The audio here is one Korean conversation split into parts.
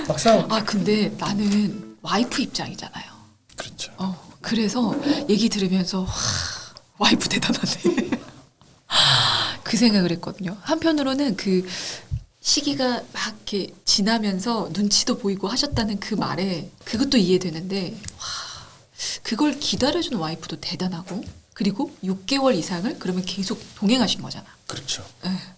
막상 근데 나는 와이프 입장이잖아요. 그렇죠. 그래서 얘기 들으면서 와이프 대단하네. 그 생각을 했거든요. 한편으로는 그 시기가 막 이렇게 지나면서 눈치도 보이고 하셨다는 그 말에 그것도 이해되는데 그걸 기다려준 와이프도 대단하고 그리고 6개월 이상을 그러면 계속 동행하신 거잖아. 그렇죠.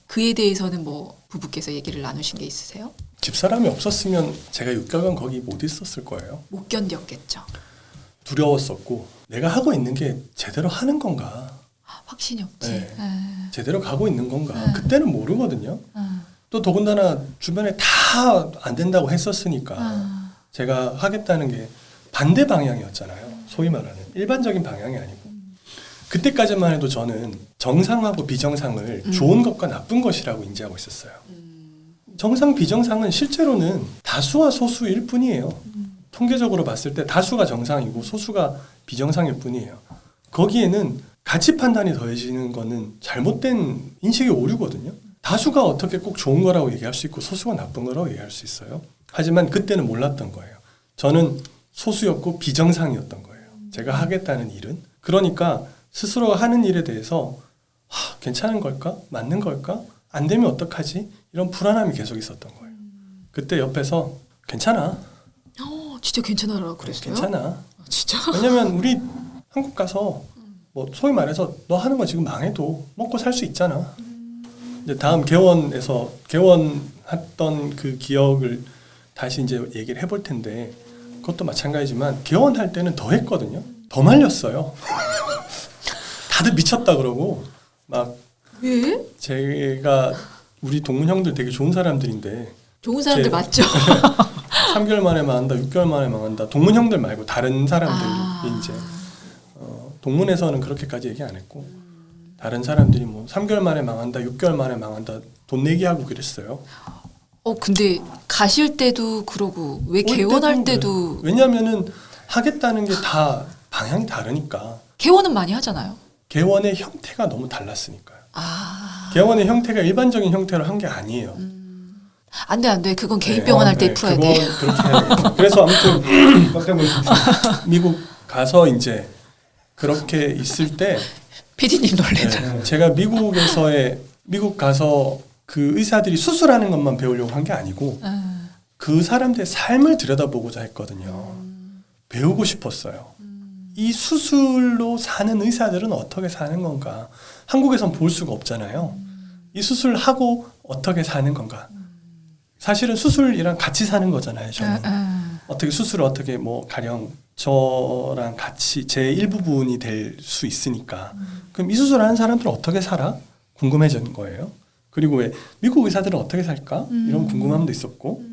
그에 대해서는 뭐 부부께서 얘기를 나누신 게 있으세요? 집사람이 없었으면 제가 6개월간 거기 못 있었을 거예요. 못 견뎠겠죠. 두려웠었고 내가 하고 있는 게 제대로 하는 건가? 확신이 없지. 네. 제대로 가고 있는 건가? 그때는 모르거든요. 아. 또 더군다나 주변에 다 안 된다고 했었으니까 제가 하겠다는 게 반대 방향이었잖아요. 소위 말하는 일반적인 방향이 아니고 그때까지만 해도 저는 정상하고 비정상을 좋은 것과 나쁜 것이라고 인지하고 있었어요. 정상 비정상은 실제로는 다수와 소수일 뿐이에요. 통계적으로 봤을 때 다수가 정상이고 소수가 비정상일 뿐이에요. 거기에는 가치 판단이 더해지는 거는 잘못된 인식의 오류거든요. 다수가 어떻게 꼭 좋은 거라고 얘기할 수 있고 소수가 나쁜 거라고 얘기할 수 있어요. 하지만 그때는 몰랐던 거예요. 저는 소수였고 비정상이었던 거예요. 제가 하겠다는 일은. 그러니까 스스로가 하는 일에 대해서 괜찮은 걸까? 맞는 걸까? 안 되면 어떡하지? 이런 불안함이 계속 있었던 거예요. 그때 옆에서 괜찮아. 진짜 괜찮아라고 그랬어요? 괜찮아. 진짜? 왜냐면 우리 한국 가서 뭐 소위 말해서 너 하는 거 지금 망해도 먹고 살 수 있잖아. 이제 다음 개원했던 그 기억을 다시 이제 얘기를 해볼 텐데 그것도 마찬가지지만 개원할 때는 더 했거든요. 더 말렸어요. 다들 미쳤다 그러고 막 왜? 제가 우리 동문 형들 되게 좋은 사람들인데 좋은 사람들 맞죠? 3개월 만에 망한다, 6개월 만에 망한다. 동문 형들 말고 다른 사람들이 이제 동문에서는 그렇게까지 얘기 안 했고 다른 사람들이 뭐 3개월 만에 망한다, 6개월 만에 망한다 돈 내기 하고 그랬어요. 근데 가실 때도 그러고 왜 개원할 때도 왜냐면은 하겠다는 게 다 방향이 다르니까. 개원은 많이 하잖아요. 개원의 형태가 너무 달랐으니까요. 아. 개원의 형태가 일반적인 형태로 한 게 아니에요. 안 돼. 그건 개인병원 할 때 풀어야 돼. 그렇게 해야겠죠. 그래서 아무튼 미국 가서 이제 그렇게 있을 때 PD님 놀래라. 제가 미국 가서 그 의사들이 수술하는 것만 배우려고 한 게 아니고 그 사람들의 삶을 들여다보고자 했거든요. 배우고 싶었어요. 이 수술로 사는 의사들은 어떻게 사는 건가? 한국에선 볼 수가 없잖아요. 이 수술을 하고 어떻게 사는 건가? 사실은 수술이랑 같이 사는 거잖아요. 저는 어떻게 수술을 어떻게 뭐 가령 저랑 같이 제 일부분이 될 수 있으니까 그럼 이 수술하는 사람들은 어떻게 살아? 궁금해진 거예요. 그리고 왜 미국 의사들은 어떻게 살까? 이런 궁금함도 있었고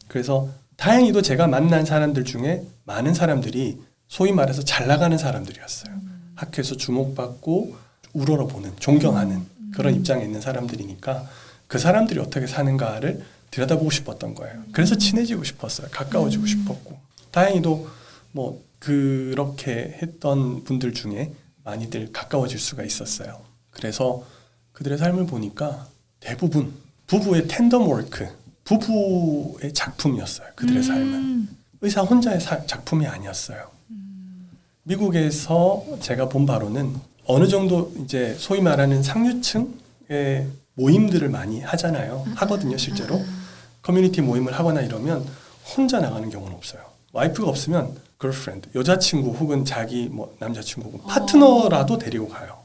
그래서 다행히도 제가 만난 사람들 중에 많은 사람들이 소위 말해서 잘 나가는 사람들이었어요. 학교에서 주목받고 우러러보는 존경하는 그런 입장에 있는 사람들이니까 그 사람들이 어떻게 사는가를 들여다보고 싶었던 거예요. 그래서 친해지고 싶었어요. 가까워지고 싶었고 다행히도 뭐 그렇게 했던 분들 중에 많이들 가까워질 수가 있었어요. 그래서 그들의 삶을 보니까 대부분 부부의 텐덤 워크, 부부의 작품이었어요. 그들의 삶은 의사 혼자의 작품이 아니었어요. 미국에서 제가 본 바로는 어느 정도 이제 소위 말하는 상류층의 모임들을 많이 하거든요, 실제로. 커뮤니티 모임을 하거나 이러면 혼자 나가는 경우는 없어요. 와이프가 없으면 girlfriend, 여자친구 혹은 자기 뭐 남자친구 혹은 파트너라도 데리고 가요.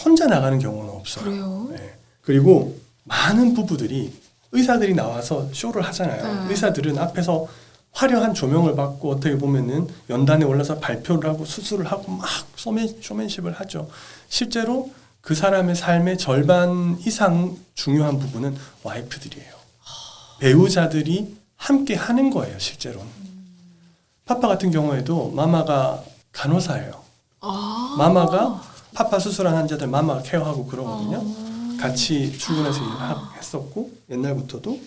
혼자 나가는 경우는 없어요. 그래요? 네. 그리고 많은 부부들이 의사들이 나와서 쇼를 하잖아요. 의사들은 앞에서 화려한 조명을 받고 어떻게 보면은 연단에 올라서 발표를 하고 수술을 하고 막 쇼맨십을 하죠. 실제로 그 사람의 삶의 절반 이상 중요한 부분은 와이프들이에요. 배우자들이 함께 하는 거예요, 실제로는. 파파 같은 경우에도 마마가 간호사예요. 마마가 파파 수술한 환자들 마마가 케어하고 그러거든요. 같이 출근해서 일했었고 옛날부터도.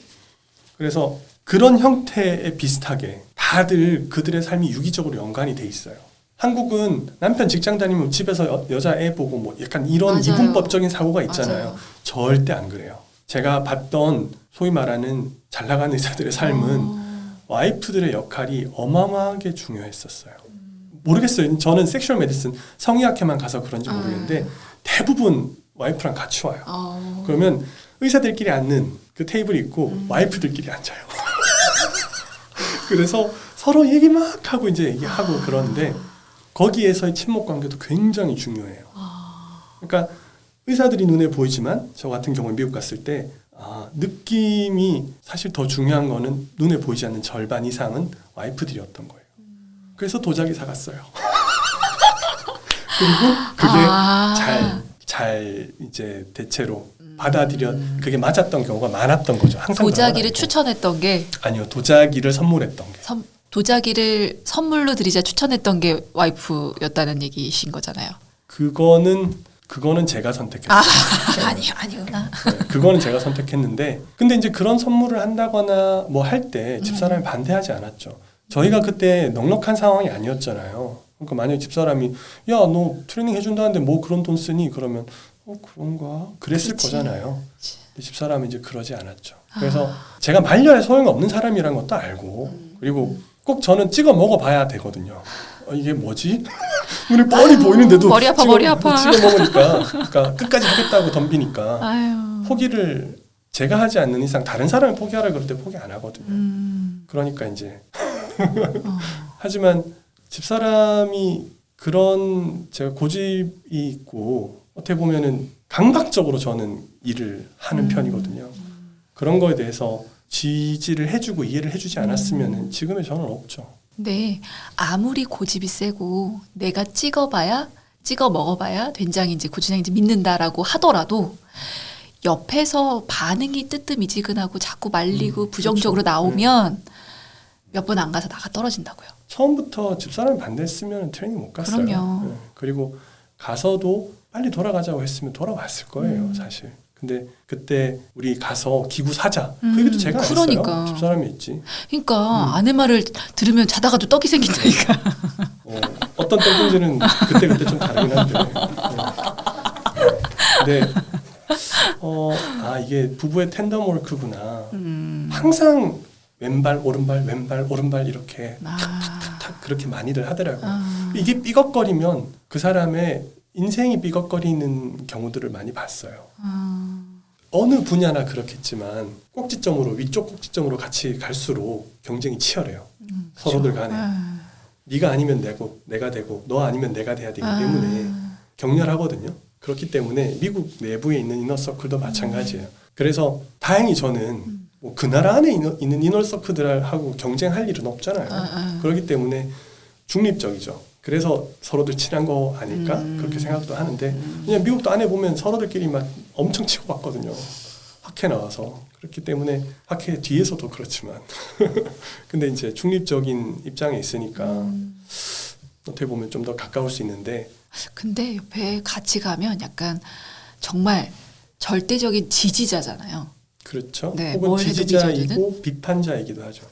그래서 그런 형태에 비슷하게 다들 그들의 삶이 유기적으로 연관이 돼 있어요. 한국은 남편 직장 다니면 집에서 여자애 보고 뭐 약간 이런 맞아요. 이분법적인 사고가 있잖아요. 맞아요. 절대 안 그래요. 제가 봤던 소위 말하는 잘 나가는 의사들의 삶은 와이프들의 역할이 어마어마하게 중요했었어요. 모르겠어요. 저는 섹슈얼 메디슨 성의학회만 가서 그런지 모르겠는데 대부분 와이프랑 같이 와요. 그러면 의사들끼리 앉는 그 테이블이 있고 와이프들끼리 앉아요. 그래서 서로 얘기 막 하고 이제 얘기하고 그러는데 거기에서의 친목 관계도 굉장히 중요해요. 그러니까 의사들이 눈에 보이지만 저 같은 경우에 미국 갔을 때 느낌이 사실 더 중요한 거는 눈에 보이지 않는 절반 이상은 와이프들이었던 거예요. 그래서 도자기 사갔어요. 그리고 그게 잘 이제 대체로 받아들여 그게 맞았던 경우가 많았던 거죠. 항상 도자기를 추천했던 게 아니요, 도자기를 선물했던 게. 도자기를 선물로 드리자 추천했던 게 와이프였다는 얘기이신 거잖아요. 그거는 제가 선택했어요. 아니구나. 네, 그거는 제가 선택했는데 근데 이제 그런 선물을 한다거나 뭐 할 때 집사람이 반대하지 않았죠. 저희가 그때 넉넉한 상황이 아니었잖아요. 그러니까 만약에 집사람이 야, 너 트레이닝 해준다는데 뭐 그런 돈 쓰니? 그러면 그런가? 그랬을 그렇지. 거잖아요. 근데 집사람이 이제 그러지 않았죠. 그래서 제가 말려야 소용이 없는 사람이란 것도 알고 그리고 꼭 저는 찍어 먹어봐야 되거든요. 이게 뭐지? 눈에 뻔히 보이는데도 머리 아파. 찍어 먹으니까 그러니까 끝까지 하겠다고 덤비니까 포기를 제가 하지 않는 이상 다른 사람이 포기하라 그럴 때 포기 안 하거든요. 그러니까 이제 하지만 집사람이 그런 제가 고집이 있고 어떻게 보면은 강박적으로 저는 일을 하는 편이거든요. 그런 거에 대해서 지지를 해주고 이해를 해주지 않았으면은 지금의 저는 없죠. 네, 아무리 고집이 세고 내가 찍어 먹어봐야 된장인지 고추장인지 믿는다라고 하더라도 옆에서 반응이 뜨뜻미지근하고 자꾸 말리고 부정적으로 그렇죠. 나오면 몇 번 안 가서 나가 떨어진다고요. 처음부터 집사람이 반대했으면 트레이닝 못 갔어요. 그럼요. 네. 그리고 가서도 빨리 돌아가자고 했으면 돌아왔을 거예요, 사실. 근데 그때 우리 가서 기구 사자. 그 얘기도 제가 안 그러니까. 했어요. 집사람이 했지. 그러니까 아내 말을 들으면 자다가도 떡이 생긴다니까. 어떤 떡인지는 그때 좀 다르긴 한데. 네. 근데 이게 부부의 텐덤 워크구나. 항상 왼발 오른발 이렇게 탁탁탁 그렇게 많이들 하더라고요. 이게 삐걱거리면 그 사람의 인생이 삐걱거리는 경우들을 많이 봤어요. 어느 분야나 그렇겠지만 꼭지점으로 위쪽 꼭지점으로 같이 갈수록 경쟁이 치열해요. 서로들 간에. 네가 아니면 내가 되고 너 아니면 내가 돼야 되기 때문에 격렬하거든요. 그렇기 때문에 미국 내부에 있는 이너서클도 마찬가지예요. 그래서 다행히 저는 뭐 그 나라 안에 있는 이너서클들하고 경쟁할 일은 없잖아요. 그렇기 때문에 중립적이죠. 그래서 서로들 친한 거 아닐까? 그렇게 생각도 하는데 그냥 미국도 안에 보면 서로들끼리 막 엄청 치고받거든요. 학회 나와서. 그렇기 때문에 학회 뒤에서도 그렇지만 근데 이제 중립적인 입장에 있으니까 어떻게 보면 좀 더 가까울 수 있는데 근데 옆에 같이 가면 약간 정말 절대적인 지지자잖아요. 그렇죠. 네, 혹은 뭘 해도 지지자이고 비판자이기도 하죠.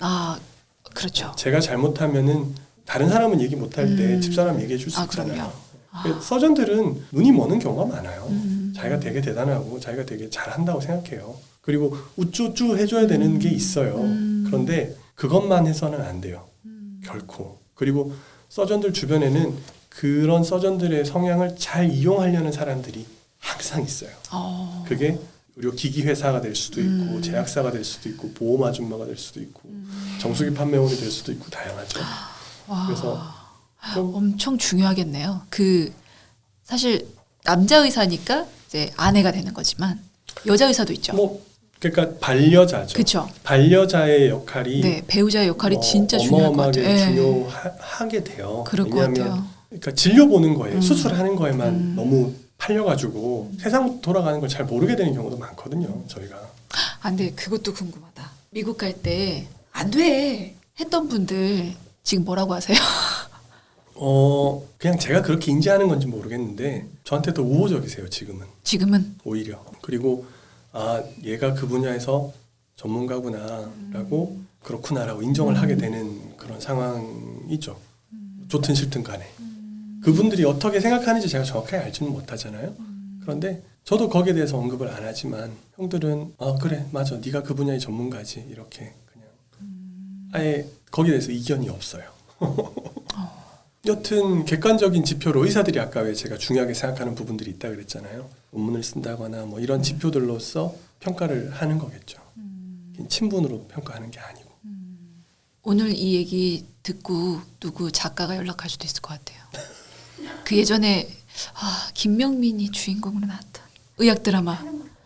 그렇죠. 제가 잘못하면은 다른 사람은 얘기 못할 때 집사람 얘기해 줄 수 있잖아요. 서전들은 눈이 머는 경우가 많아요. 자기가 되게 대단하고 자기가 되게 잘한다고 생각해요. 그리고 우쭈쭈 해줘야 되는 게 있어요. 그런데 그것만 해서는 안 돼요. 결코. 그리고 서전들 주변에는 그런 서전들의 성향을 잘 이용하려는 사람들이 항상 있어요. 그게 의료 기기 회사가 될 수도 있고 제약사가 될 수도 있고 보험 아줌마가 될 수도 있고 정수기 판매원이 될 수도 있고 다양하죠. 그래서 엄청 중요하겠네요. 사실 남자 의사니까 이제 아내가 되는 거지만 여자 의사도 있죠. 그러니까 반려자죠. 그렇죠. 반려자의 역할이 배우자의 역할이 진짜 중요할 것 같아요. 어마어마하게 중요하게 돼요. 그럴 것 같아요. 그러니까 진료 보는 거에 수술하는 거에만 너무 팔려가지고 세상 돌아가는 걸 잘 모르게 되는 경우도 많거든요. 저희가. 근데 그것도 궁금하다. 미국 갈 때 안 돼 했던 분들 지금 뭐라고 하세요? 그냥 제가 그렇게 인지하는 건지 모르겠는데 저한테 더 우호적이세요. 지금은 오히려. 그리고 얘가 그 분야에서 전문가구나라고 그렇구나라고 인정을 하게 되는 그런 상황이죠. 좋든 싫든 간에. 그분들이 어떻게 생각하는지 제가 정확하게 알지는 못하잖아요. 그런데 저도 거기에 대해서 언급을 안 하지만 형들은 그래 맞아 네가 그 분야의 전문가지 이렇게 그냥 아예 거기에 대해서 이견이 없어요. 여튼 객관적인 지표로 의사들이 아까 왜 제가 중요하게 생각하는 부분들이 있다 그랬잖아요. 논문을 쓴다거나 뭐 이런 지표들로서 평가를 하는 거겠죠. 친분으로 평가하는 게 아니고. 오늘 이 얘기 듣고 누구 작가가 연락할 수도 있을 것 같아요. 그 예전에 김명민이 주인공으로 나왔던 의학 드라마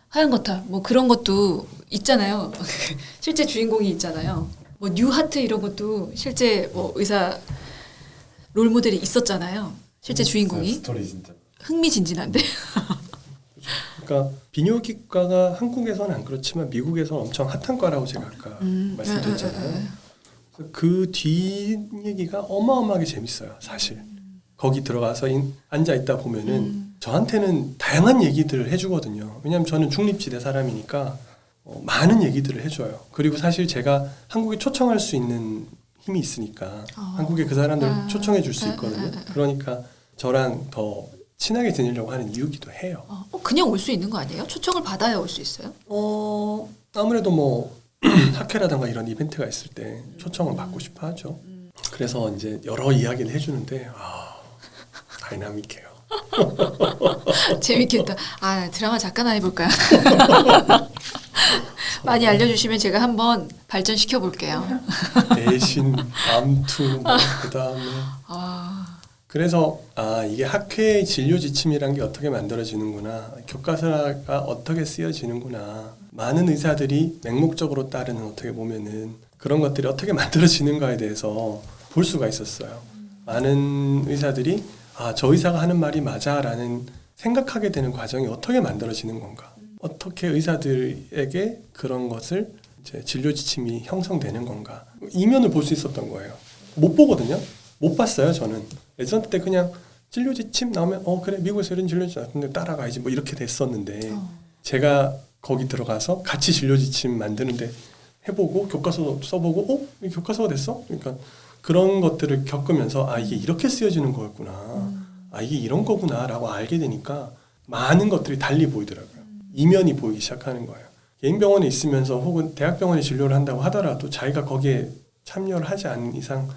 하얀 거탑 뭐 그런 것도 있잖아요. 실제 주인공이 있잖아요. 뭐 뉴하트 이런 것도 실제 뭐 의사 롤 모델이 있었잖아요. 실제 주인공이. 스토리 진짜 흥미진진한데. 그러니까 비뇨기과가 한국에서는 안 그렇지만 미국에서는 엄청 핫한 과라고 제가 아까 말씀드렸잖아요. 그 뒤 얘기가 어마어마하게 재밌어요. 사실. 거기 들어가서 앉아 있다 보면은 저한테는 다양한 얘기들을 해주거든요. 왜냐하면 저는 중립지대 사람이니까 많은 얘기들을 해줘요. 그리고 사실 제가 한국에 초청할 수 있는 힘이 있으니까 한국에 그 사람들을 초청해 줄 수 있거든요. 그러니까 저랑 더 친하게 지내려고 하는 이유기도 해요. 그냥 올 수 있는 거 아니에요? 초청을 받아야 올 수 있어요? 아무래도 뭐 학회라든가 이런 이벤트가 있을 때 초청을 받고 싶어 하죠. 그래서 이제 여러 이야기를 해주는데 다이나믹해요. 재밌겠다. 드라마 잠깐 해볼까요? 많이 알려주시면 제가 한번 발전시켜 볼게요. 대신 암투 그다음에 그래서 이게 학회 진료 지침이란 게 어떻게 만들어지는구나, 교과서가 어떻게 쓰여지는구나, 많은 의사들이 맹목적으로 따르는 어떻게 보면은 그런 것들이 어떻게 만들어지는가에 대해서 볼 수가 있었어요. 많은 의사들이 저 의사가 하는 말이 맞아라는 생각하게 되는 과정이 어떻게 만들어지는 건가, 어떻게 의사들에게 그런 것을 이제 진료 지침이 형성되는 건가, 이면을 볼 수 있었던 거예요. 못 보거든요. 못 봤어요. 저는 레지던트 때 그냥 진료 지침 나오면 그래 미국에서 이런 진료 지침 근데 따라가야지 뭐 이렇게 됐었는데 제가 거기 들어가서 같이 진료 지침 만드는데 해보고 교과서 써보고 이 교과서가 됐어? 그러니까 그런 것들을 겪으면서 이게 이렇게 쓰여지는 거였구나, 이게 이런 거구나라고 알게 되니까 많은 것들이 달리 보이더라고요. 이면이 보이기 시작하는 거예요. 개인 병원에 있으면서 혹은 대학병원에 진료를 한다고 하더라도 자기가 거기에 참여를 하지 않는 이상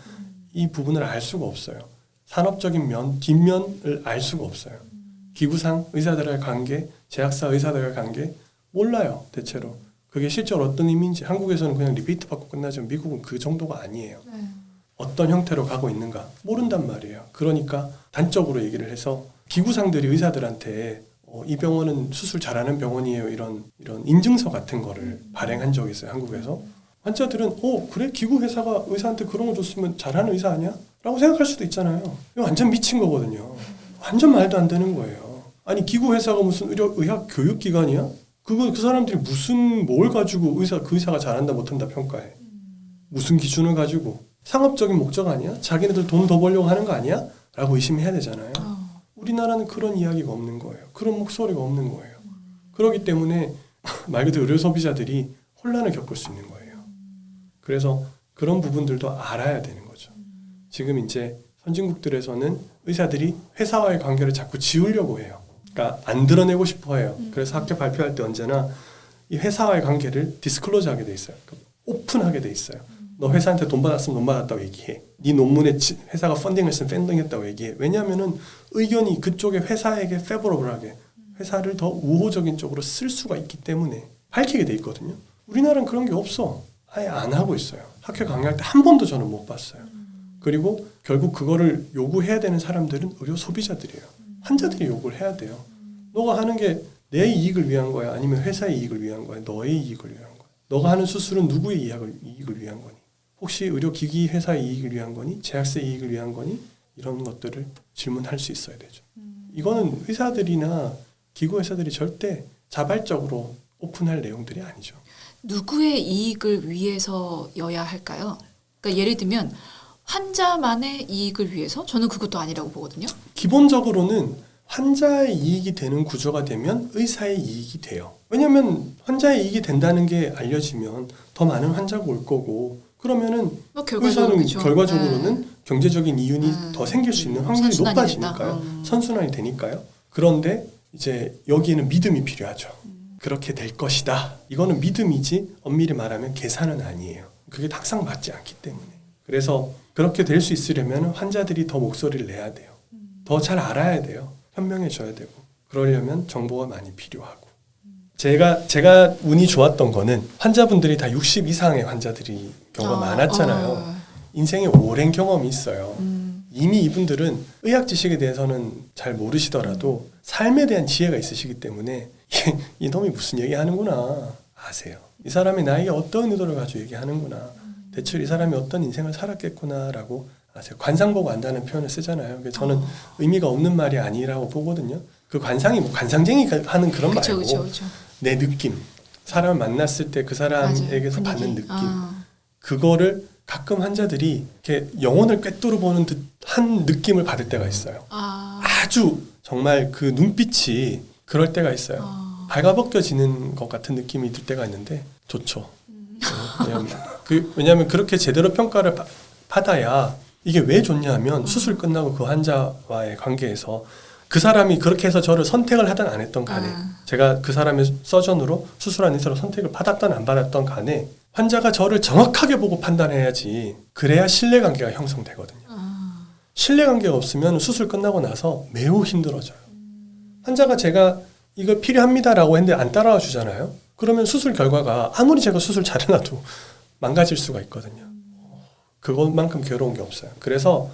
이 부분을 알 수가 없어요. 산업적인 면, 뒷면을 알 수가 없어요. 기구상 의사들과의 관계, 제약사 의사들과의 관계 몰라요. 대체로. 그게 실제로 어떤 의미인지 한국에서는 그냥 리피트 받고 끝나지만 미국은 그 정도가 아니에요. 어떤 형태로 가고 있는가 모른단 말이에요. 그러니까 단적으로 얘기를 해서 기구상들이 의사들한테 이 병원은 수술 잘하는 병원이에요. 이런 인증서 같은 거를 발행한 적이 있어요. 한국에서. 환자들은 그래? 기구 회사가 의사한테 그런 거 줬으면 잘하는 의사 아니야? 라고 생각할 수도 있잖아요. 이거 완전 미친 거거든요. 완전 말도 안 되는 거예요. 아니 기구 회사가 무슨 의학 교육기관이야? 그 사람들이 무슨 뭘 가지고 그 의사가 잘한다 못한다 평가해. 무슨 기준을 가지고. 상업적인 목적 아니야? 자기네들 돈 더 벌려고 하는 거 아니야? 라고 의심해야 되잖아요. 우리나라는 그런 이야기가 없는 거예요. 그런 목소리가 없는 거예요. 그렇기 때문에 말 그대로 의료 소비자들이 혼란을 겪을 수 있는 거예요. 그래서 그런 부분들도 알아야 되는 거죠. 지금 이제 선진국들에서는 의사들이 회사와의 관계를 자꾸 지우려고 해요. 그러니까 안 드러내고 싶어 해요. 그래서 학교 발표할 때 언제나 이 회사와의 관계를 디스클로즈 하게 돼 있어요. 그러니까 오픈하게 돼 있어요. 너 회사한테 돈 받았으면 돈 받았다고 얘기해. 네 논문에 회사가 펀딩했으면 펀딩했다고 얘기해. 왜냐하면은 의견이 그쪽에 회사에게 페버러블하게 회사를 더 우호적인 쪽으로 쓸 수가 있기 때문에 밝히게 돼 있거든요. 우리나라는 그런 게 없어. 아예 안 하고 있어요. 학회 강의할 때 한 번도 저는 못 봤어요. 그리고 결국 그거를 요구해야 되는 사람들은 의료 소비자들이에요. 환자들이 요구를 해야 돼요. 너가 하는 게 내 이익을 위한 거야? 아니면 회사의 이익을 위한 거야? 너의 이익을 위한 거야? 너가 하는 수술은 누구의 이익을 위한 거니? 혹시 의료기기 회사의 이익을 위한 거니? 제약사의 이익을 위한 거니? 이런 것들을 질문할 수 있어야 되죠. 이거는 의사들이나 기구회사들이 절대 자발적으로 오픈할 내용들이 아니죠. 누구의 이익을 위해서여야 할까요? 그러니까 예를 들면 환자만의 이익을 위해서? 저는 그것도 아니라고 보거든요. 기본적으로는 환자의 이익이 되는 구조가 되면 의사의 이익이 돼요. 왜냐하면 환자의 이익이 된다는 게 알려지면 더 많은 환자가 올 거고 그러면은 의사는 결과적으로는 경제적인 이윤이 더 생길 수 있는 확률이 높아지니까요. 선순환이 되니까요. 그런데 이제 여기에는 믿음이 필요하죠. 그렇게 될 것이다. 이거는 믿음이지 엄밀히 말하면 계산은 아니에요. 그게 항상 맞지 않기 때문에. 그래서 그렇게 될 수 있으려면 환자들이 더 목소리를 내야 돼요. 더 잘 알아야 돼요. 현명해져야 되고. 그러려면 정보가 많이 필요하고. 제가 운이 좋았던 거는 환자분들이 다 60 이상의 환자들이 경우가 많았잖아요. 인생에 오랜 경험이 있어요. 이미 이분들은 의학 지식에 대해서는 잘 모르시더라도 삶에 대한 지혜가 있으시기 때문에 이놈이 무슨 얘기하는구나 아세요. 이 사람이 나에게 어떤 의도를 가지고 얘기하는구나. 대체 이 사람이 어떤 인생을 살았겠구나라고 아세요. 관상 보고 안다는 표현을 쓰잖아요. 그래서 저는 의미가 없는 말이 아니라고 보거든요. 그 관상이 뭐 관상쟁이 하는 그런 말고 그쵸. 내 느낌, 사람을 만났을 때 그 사람에게서 맞아요. 받는 분위기. 느낌, 그거를 가끔 환자들이 이렇게 영혼을 꿰뚫어 보는 듯한 느낌을 받을 때가 있어요. 아주 정말 그 눈빛이 그럴 때가 있어요. 발가벗겨지는 것 같은 느낌이 들 때가 있는데 좋죠. 왜냐하면 그렇게 제대로 평가를 받아야 이게 왜 좋냐면 수술 끝나고 그 환자와의 관계에서 그 사람이 그렇게 해서 저를 선택을 하든 안 했던 간에 제가 그 사람의 서전으로 수술한 의사로 선택을 받았던 안 받았던 간에 환자가 저를 정확하게 보고 판단해야지. 그래야 신뢰관계가 형성되거든요. 신뢰관계가 없으면 수술 끝나고 나서 매우 힘들어져요. 환자가 제가 이거 필요합니다라고 했는데 안 따라와 주잖아요. 그러면 수술 결과가 아무리 제가 수술 잘해놔도 망가질 수가 있거든요. 그것만큼 괴로운 게 없어요. 그래서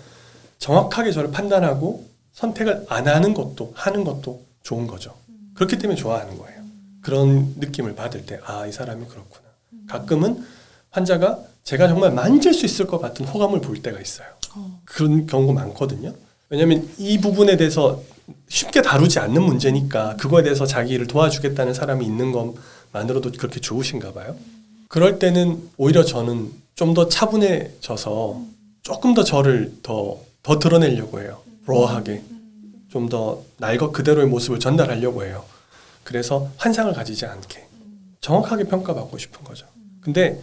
정확하게 저를 판단하고 선택을 안 하는 것도 하는 것도 좋은 거죠. 그렇기 때문에 좋아하는 거예요. 그런 느낌을 받을 때 이 사람이 그렇구나. 가끔은 환자가 제가 정말 만질 수 있을 것 같은 호감을 볼 때가 있어요. 그런 경우가 많거든요. 왜냐하면 이 부분에 대해서 쉽게 다루지 않는 문제니까 그거에 대해서 자기를 도와주겠다는 사람이 있는 것만으로도 그렇게 좋으신가 봐요. 그럴 때는 오히려 저는 좀 더 차분해져서 조금 더 저를 더 드러내려고 해요. 로어하게. 좀 더 날 것 그대로의 모습을 전달하려고 해요. 그래서 환상을 가지지 않게 정확하게 평가받고 싶은 거죠. 근데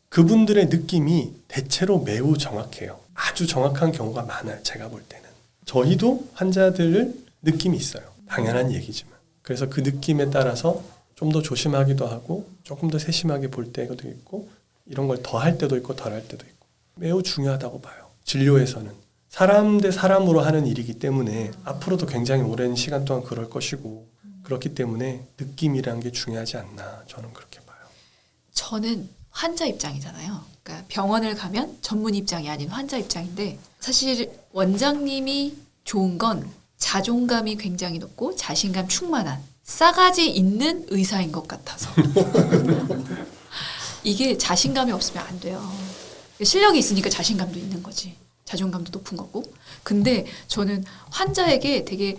그분들의 느낌이 대체로 매우 정확해요. 아주 정확한 경우가 많아요. 제가 볼 때는. 저희도 환자들을 느낌이 있어요. 당연한 얘기지만. 그래서 그 느낌에 따라서 좀 더 조심하기도 하고 조금 더 세심하게 볼 때도 있고 이런 걸 더 할 때도 있고 덜 할 때도 있고 매우 중요하다고 봐요. 진료에서는. 사람 대 사람으로 하는 일이기 때문에 앞으로도 굉장히 오랜 시간 동안 그럴 것이고 그렇기 때문에 느낌이란 게 중요하지 않나 저는 그렇게 봐요. 저는 환자 입장이잖아요. 그러니까 병원을 가면 전문 입장이 아닌 환자 입장인데 사실 원장님이 좋은 건 자존감이 굉장히 높고 자신감 충만한 싸가지 있는 의사인 것 같아서 이게 자신감이 없으면 안 돼요. 실력이 있으니까 자신감도 있는 거지. 자존감도 높은 거고. 근데 저는 환자에게 되게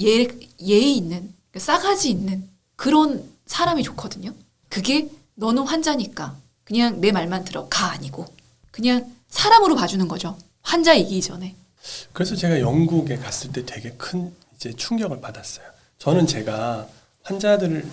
예의 있는 싸가지 있는 그런 사람이 좋거든요. 그게 너는 환자니까 그냥 내 말만 들어 가 아니고 그냥 사람으로 봐주는 거죠. 환자이기 전에. 그래서 제가 영국에 갔을 때 되게 큰 이제 충격을 받았어요. 저는 제가 환자들을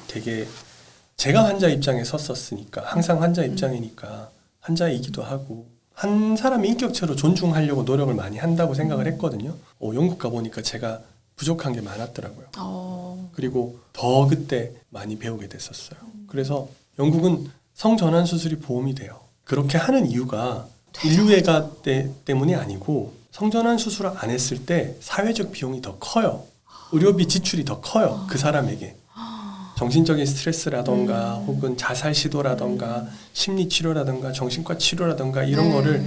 제가 환자 입장에 섰었으니까 항상 환자 입장이니까 환자이기도 하고 한 사람의 인격체로 존중하려고 노력을 많이 한다고 생각을 했거든요. 영국 가보니까 제가 부족한 게 많았더라고요. 그리고 더 그때 많이 배우게 됐었어요. 그래서 영국은 성전환 수술이 보험이 돼요. 그렇게 하는 이유가 인류애가 때문이 아니고 성전환 수술을 안 했을 때 사회적 비용이 더 커요. 의료비 지출이 더 커요. 그 사람에게. 정신적인 스트레스라던가 혹은 자살 시도라던가 심리치료라던가 정신과 치료라던가 이런 거를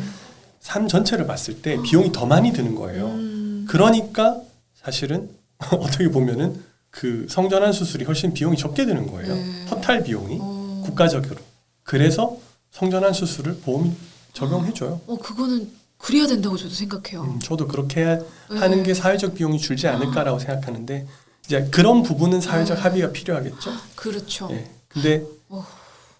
삶 전체를 봤을 때 비용이 더 많이 드는 거예요. 그러니까 사실은 어떻게 보면은 그 성전환 수술이 훨씬 비용이 적게 드는 거예요. 토탈 비용이 국가적으로. 그래서 성전환 수술을 보험이 적용해줘요. 그거는 그래야 된다고 저도 생각해요. 저도 그렇게 하는 게 사회적 비용이 줄지 않을까라고 생각하는데 이제 그런 부분은 사회적 합의가 필요하겠죠. 그렇죠. 예. 근데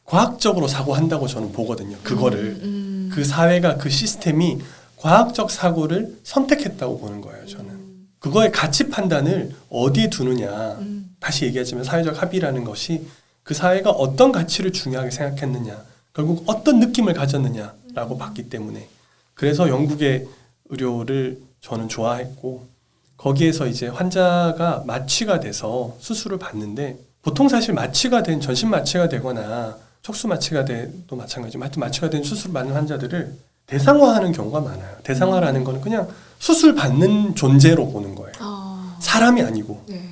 과학적으로 사고한다고 저는 보거든요. 그거를 그 사회가 그 시스템이 과학적 사고를 선택했다고 보는 거예요. 저는 그거의 가치 판단을 어디에 두느냐. 다시 얘기하지만 사회적 합의라는 것이 그 사회가 어떤 가치를 중요하게 생각했느냐, 결국 어떤 느낌을 가졌느냐라고 봤기 때문에 그래서 영국의 의료를 저는 좋아했고 거기에서 이제 환자가 마취가 돼서 수술을 받는데 보통 사실 마취가 된 전신 마취가 되거나 척수 마취가 돼도 마찬가지지만 하여튼 마취가 된 수술 받는 환자들을 대상화하는 경우가 많아요. 대상화라는 거는 그냥 수술 받는 존재로 보는 거예요. 사람이 아니고. 네.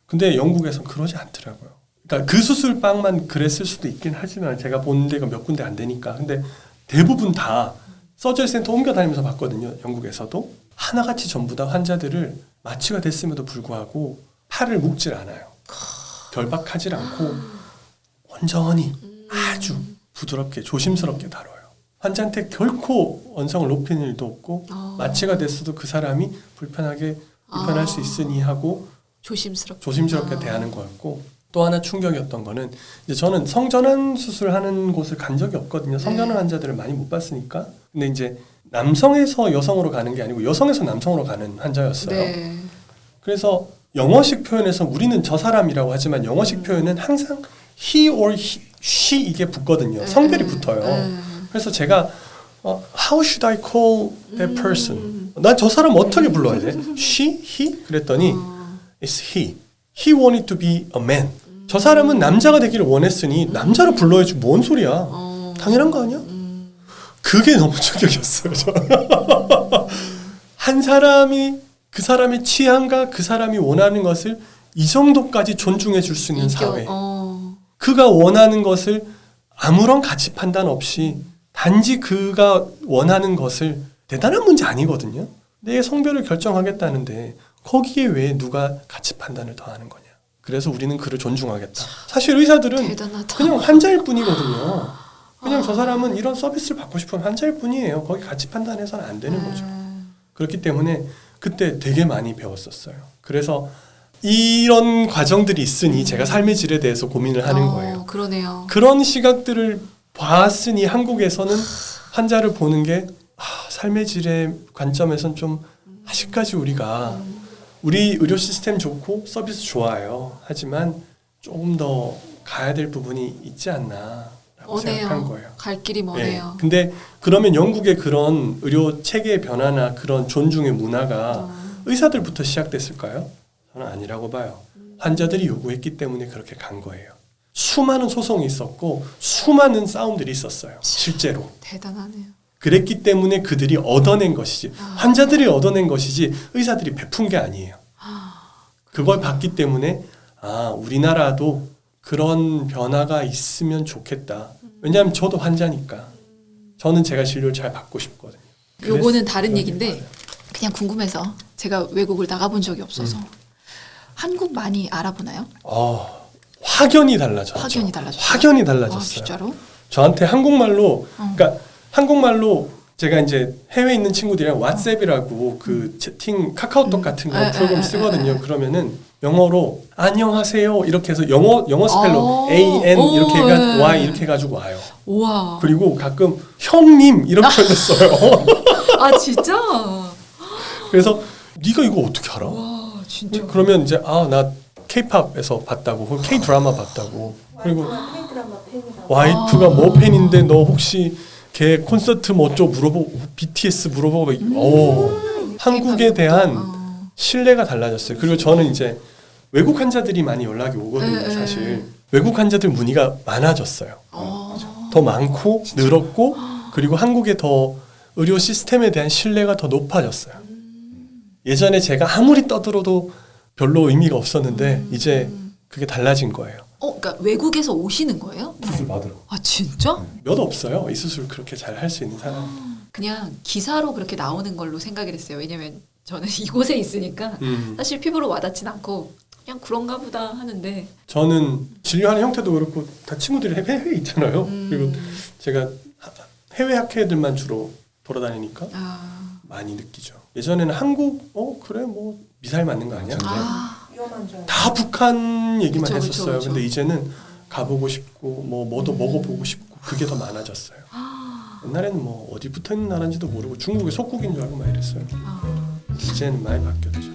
근데 영국에선 그러지 않더라고요. 그러니까 그 수술방만 그랬을 수도 있긴 하지만 제가 본 데가 몇 군데 안 되니까. 근데 대부분 다 서저리 센터 옮겨 다니면서 봤거든요. 영국에서도. 하나같이 전부 다 환자들을 마취가 됐음에도 불구하고 팔을 묶질 않아요. 결박하지 않고 온전히 아주 부드럽게 조심스럽게 다뤄요. 환자한테 결코 언성을 높이는 일도 없고 마취가 됐어도 그 사람이 불편할 수 있으니 하고 조심스럽게 대하는 거였고, 또 하나 충격이었던 거는 이제 저는 성전환 수술하는 곳을 간 적이 없거든요. 성전환 환자들을 많이 못 봤으니까. 근데 이제 남성에서 여성으로 가는 게 아니고 여성에서 남성으로 가는 환자였어요. 네. 그래서 영어식 표현에서 우리는 저 사람이라고 하지만 영어식 표현은 항상 he or she 이게 붙거든요. 성별이 붙어요. 그래서 제가 how should I call that person? 난 저 사람 어떻게 불러야 돼? she, he? 그랬더니 it's he. He wanted to be a man. 저 사람은 남자가 되기를 원했으니 남자로 불러야지 뭔 소리야. 당연한 거 아니야? 그게 너무 충격이었어요. 한 사람이 그 사람의 취향과 그 사람이 원하는 것을 이 정도까지 존중해 줄 수 있는 사회. 그가 원하는 것을 아무런 가치 판단 없이 단지 그가 원하는 것을, 대단한 문제 아니거든요. 내 성별을 결정하겠다는데 거기에 왜 누가 가치 판단을 더하는 거냐. 그래서 우리는 그를 존중하겠다. 사실 의사들은 대단하다. 그냥 환자일 뿐이거든요. 그냥 저 사람은 이런 서비스를 받고 싶은 환자일 뿐이에요. 거기 가치 판단해서는 안 되는 거죠. 그렇기 때문에 그때 되게 많이 배웠었어요. 그래서 이런 과정들이 있으니 제가 삶의 질에 대해서 고민을 하는 거예요. 그러네요. 그런 시각들을 봤으니 한국에서는 환자를 보는 게 삶의 질의 관점에선 좀 아직까지 우리가 우리 의료 시스템 좋고 서비스 좋아요. 하지만 조금 더 가야 될 부분이 있지 않나라고 생각한 거예요. 갈 길이 머네요. 네. 근데 그러면 영국의 그런 의료 체계의 변화나 그런 존중의 문화가 의사들부터 시작됐을까요? 저는 아니라고 봐요. 환자들이 요구했기 때문에 그렇게 간 거예요. 수많은 소송이 있었고 수많은 싸움들이 있었어요. 실제로. 대단하네요. 그랬기 때문에 그들이 얻어낸 것이지, 환자들이 얻어낸 것이지 의사들이 베푼 게 아니에요. 그걸 봤기 때문에 우리나라도 그런 변화가 있으면 좋겠다. 왜냐하면 저도 환자니까. 저는 제가 진료를 잘 받고 싶거든요. 요거는 다른 얘기인데 그냥 궁금해서, 제가 외국을 나가본 적이 없어서 한국 많이 알아보나요? 확연히 달라졌죠. 확연히 달라졌어요. 진짜로? 저한테 한국말로, 그러니까 한국말로 제가 이제 해외에 있는 친구들이랑 왓츠앱이라고 그 채팅 카카오톡 같은 거 프로그램 쓰거든요. 그러면은 영어로 안녕하세요 이렇게 해서 영어 스펠로 AN 이렇게 해가지고 Y 이렇게 해가지고 와요. 우와. 그리고 가끔 형님 이렇게 해줬어요. 진짜? 그래서 네가 이거 어떻게 알아? 와, 진짜. 그러면 이제 나 K-팝에서 봤다고, K-드라마 봤다고. 그리고 와이프가 뭐 팬인데 너 혹시 걔 콘서트 뭐 좀 물어보고 BTS 물어보고 한국에 대한 신뢰가 달라졌어요. 그리고 저는 이제 외국 환자들이 많이 연락이 오거든요. 사실 외국 환자들 문의가 많아졌어요. 더 많고 늘었고, 그리고 한국의 더 의료 시스템에 대한 신뢰가 더 높아졌어요. 예전에 제가 아무리 떠들어도 별로 의미가 없었는데 이제 그게 달라진 거예요. 그러니까 외국에서 오시는 거예요? 수술 받으러. 진짜? 몇 없어요. 이 수술 그렇게 잘 할 수 있는 사람. 그냥 기사로 그렇게 나오는 걸로 생각을 했어요. 왜냐면 저는 이곳에 있으니까 사실 피부로 와닿진 않고 그냥 그런가 보다 하는데, 저는 진료하는 형태도 그렇고 다 친구들이 해외에 있잖아요. 그리고 제가 해외 학회들만 주로 돌아다니니까 많이 느끼죠. 예전에는 한국 그래 뭐 미사일 맞는 거 아니야? 다 북한 얘기만 했었어요. 그쵸. 근데 이제는 가보고 싶고 뭐도 먹어보고 싶고 그게 더 많아졌어요. 옛날에는 뭐 어디 붙어 있는 나라인지도 모르고 중국의 속국인 줄 알고 막 이랬어요. 이제는 많이 바뀌었죠.